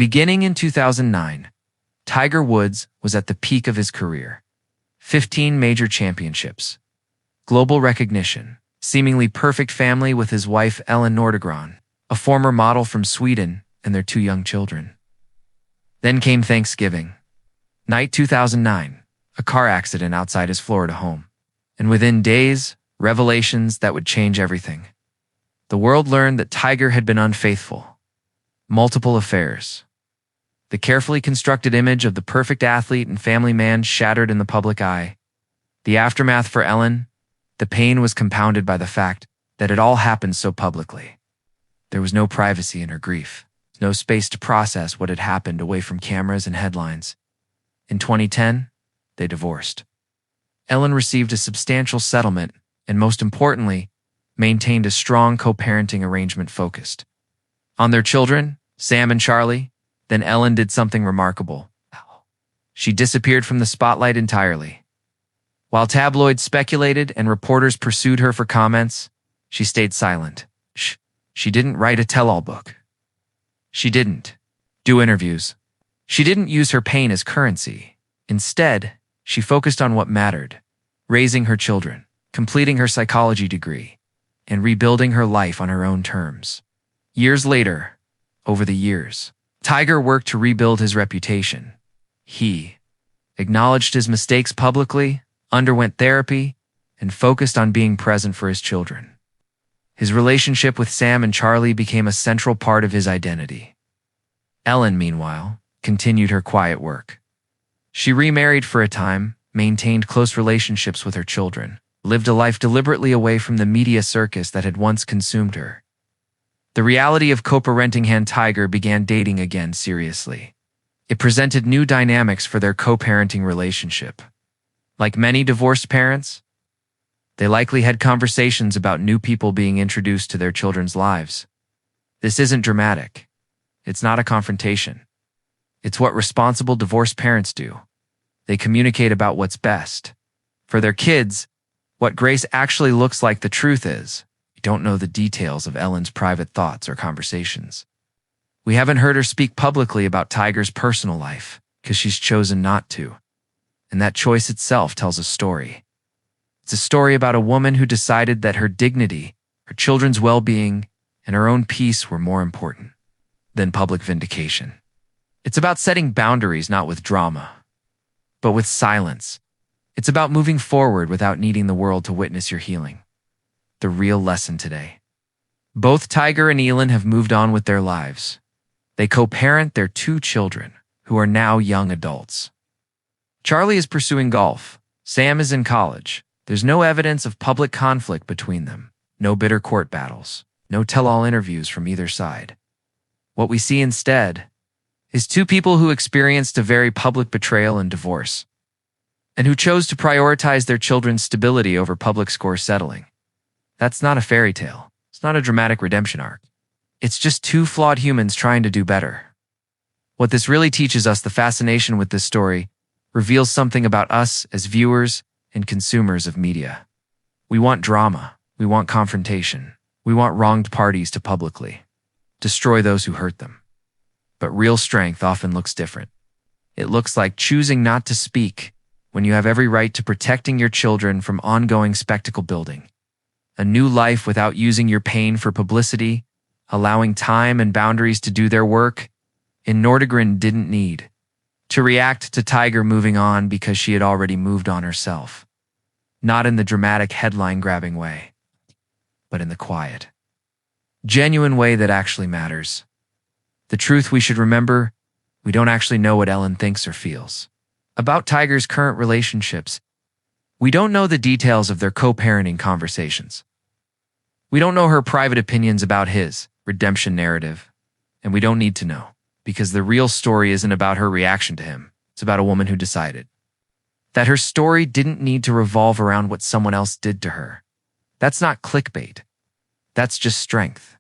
Beginning in 2009, Tiger Woods was at the peak of his career. 15 major championships, global recognition, seemingly perfect family with his wife Elin, a former model from Sweden, and their 2 young children. Then came Thanksgiving night 2009, a car accident outside his Florida home. And within days, revelations that would change everything. The world learned that Tiger had been unfaithful. Multiple affairs. The carefully constructed image of the perfect athlete and family man shattered in the public eye. The aftermath for Elin, the pain was compounded by the fact that it all happened so publicly. There was no privacy in her grief, no space to process what had happened away from cameras and headlines. In 2010, they divorced. Elin received a substantial settlement and, most importantly, maintained a strong co-parenting arrangement focused on their children, Sam and Charlie. Then Elin did something remarkable. She disappeared from the spotlight entirely. While tabloids speculated and reporters pursued her for comments, she stayed silent. She didn't write a tell-all book. She didn't do interviews. She didn't use her pain as currency. Instead, she focused on what mattered: raising her children, completing her psychology degree, and rebuilding her life on her own terms. Years later, over the years, Tiger worked to rebuild his reputation. He acknowledged his mistakes publicly, underwent therapy, and focused on being present for his children. His relationship with Sam and Charlie became a central part of his identity. Elin, meanwhile, continued her quiet work. She remarried for a time, maintained close relationships with her children, lived a life deliberately away from the media circus that had once consumed her. The reality of co-parenting and Tiger began dating again seriously. It presented new dynamics for their co-parenting relationship. Like many divorced parents, they likely had conversations about new people being introduced to their children's lives. This isn't dramatic. It's not a confrontation. It's what responsible divorced parents do. They communicate about what's best for their kids. What grace actually looks like. The truth is, we don't know the details of Elin's private thoughts or conversations. We haven't heard her speak publicly about Tiger's personal life because she's chosen not to. And that choice itself tells a story. It's a story about a woman who decided that her dignity, her children's well-being, and her own peace were more important than public vindication. It's about setting boundaries not with drama, but with silence. It's about moving forward without needing the world to witness your healing. The real lesson today. Both Tiger and Elin have moved on with their lives. They co-parent their 2 children, who are now young adults. Charlie is pursuing golf. Sam is in college. There's no evidence of public conflict between them. No bitter court battles. No tell-all interviews from either side. What we see instead is 2 people who experienced a very public betrayal and divorce, and who chose to prioritize their children's stability over public score settling. That's not a fairy tale. It's not a dramatic redemption arc. It's just 2 flawed humans trying to do better. What this really teaches us, the fascination with this story, reveals something about us as viewers and consumers of media. We want drama. We want confrontation. We want wronged parties to publicly destroy those who hurt them. But real strength often looks different. It looks like choosing not to speak when you have every right to protecting your children from ongoing spectacle building. A new life without using your pain for publicity, allowing time and boundaries to do their work. Nordegren didn't need to react to Tiger moving on because she had already moved on herself. Not in the dramatic headline-grabbing way, but in the quiet, genuine way that actually matters. The truth we should remember, we don't actually know what Elin thinks or feels about Tiger's current relationships. We don't know the details of their co-parenting conversations. We don't know her private opinions about his redemption narrative, and we don't need to know, because the real story isn't about her reaction to him. It's about a woman who decided that her story didn't need to revolve around what someone else did to her. That's not clickbait. That's just strength.